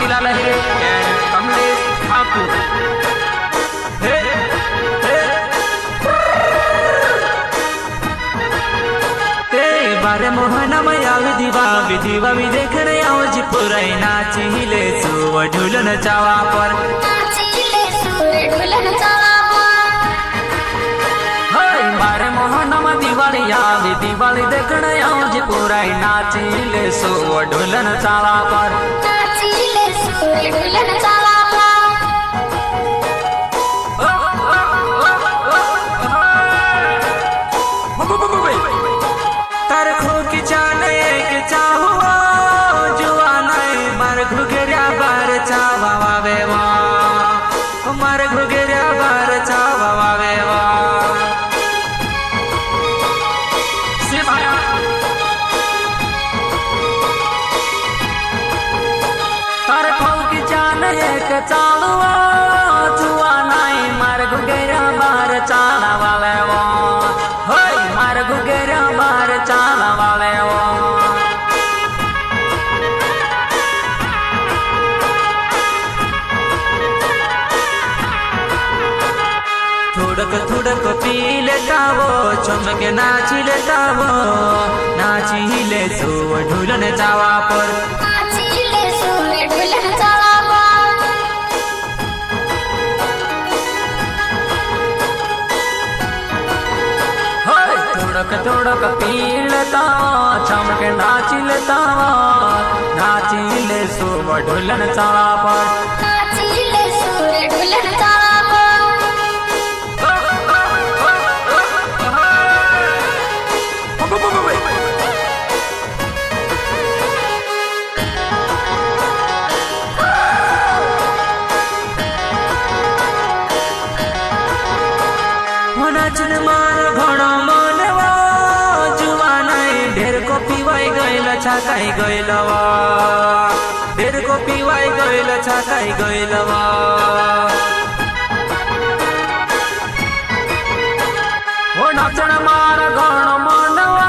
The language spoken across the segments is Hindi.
काशीलाल अहिरे एंड कमलेश ठाकुर। बारे मोहना मया विधिवा भी देखने आओ जी पुराई नाचिले सुव ढुलन चावा पर बारे मोहना में दिवाली देखने आओ जी पुराई नाचिले सुव ढुलन चावा पर चालवा जुआ नाई मार गुगेरा मार चाला वाले वो होय मार गुगेरा मार चाला वाले वो थोड़क पी लेता वो चमके नाची लेता वो नाची ले सो ढुलन चावा पर थोड़क पी लेता चमके नाची लेता नाची ले सुव ढुलन चावा पर नाचन मार घोड़ो मनवा जुआ नहीं ढेर को पीवाई गईल छाकाई गईलवा ढेर को पीवाई गईल छाकाई गईलवा वो नाचन मार घोड़ो मनवा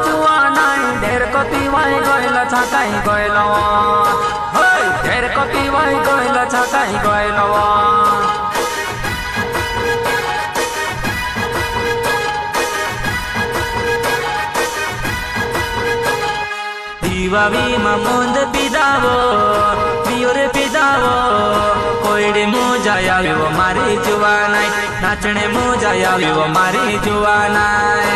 जुआ नहीं ढेर को पीवाई गईल छाकाई गईलवा ढेर को पीवाई गईल छाकाई गईलवा दिवावी ममोंद पिदावो पियोरे पिदावो कोईडे मोजा आव्यो मारी जुवानाई नाचने मोजा आव्यो मारी जुवानाई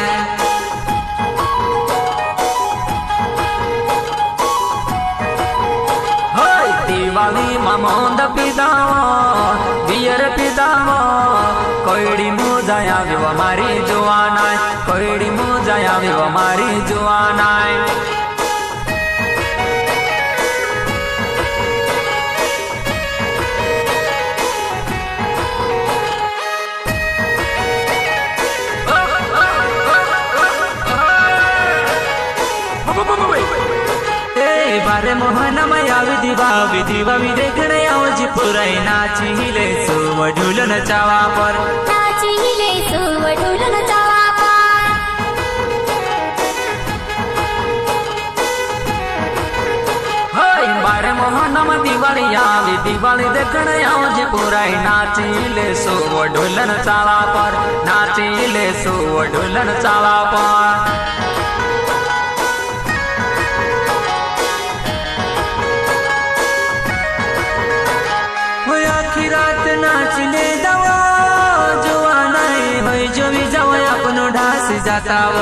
होय दिवावी ममोंद पिदावो पियोरे पिदावो कोईडी मोजा आव्यो मारी जुवानाई कोईडी मोजा आव्यो मारी जुवानाई बारे मोहना मया विधिवा भी देखने आओ जी पुराई नाचिले सुव ढुलन चावा पर बारे मोहना में दिवाली देखने आओ जी पुराई नाचिले सुव ढुलन चावा पर नाचिले सुव ढुलन चावा पर रात नाचले दवा जुआ नहीं होय जवी जाव अपनो ढास जाताव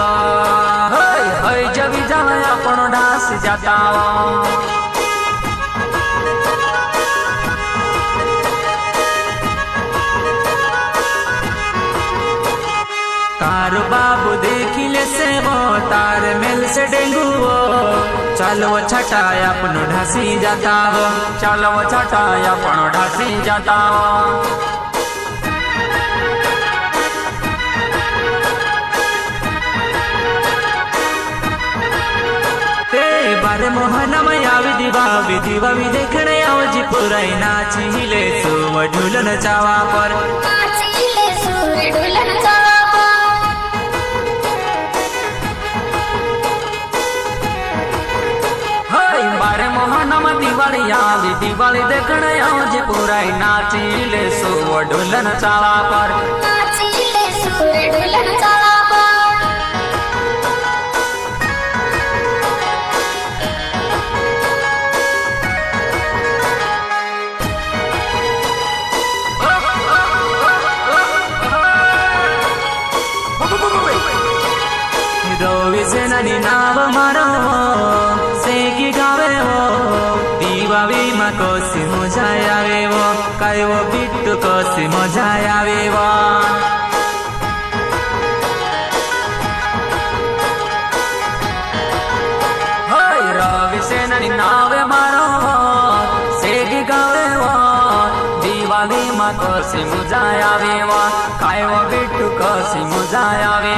होय जवी जाव अपनो ढास जाताव तार बाबू देखिले से वो तार मेल से डेंगुओ चलो छटाय अपनो ढासी जाताव चलो छटाय अपनो ढासी जाताव बारे मोहना मया विधिवा भी देखने आओ जी पुराई नाचिले सुव ढुलन चावा पर આવી દિવાળી દેખણ આવજે પુરાઈ નાચી લેસો ઢોલન ચાળા પર નાચી લેશું રે ઢોલન ચાળા પર રવિ સેનાની નાવ મારો શેકી ગાવે દિવાળીમાં કસી મજા આવે કયો બીટ કસી મજા આવે રવિ સેનાની નાવે મારો શેકી ગાવે દિવાળીમાં કસી મજા આવે કયો બીટ કસી મજા આવે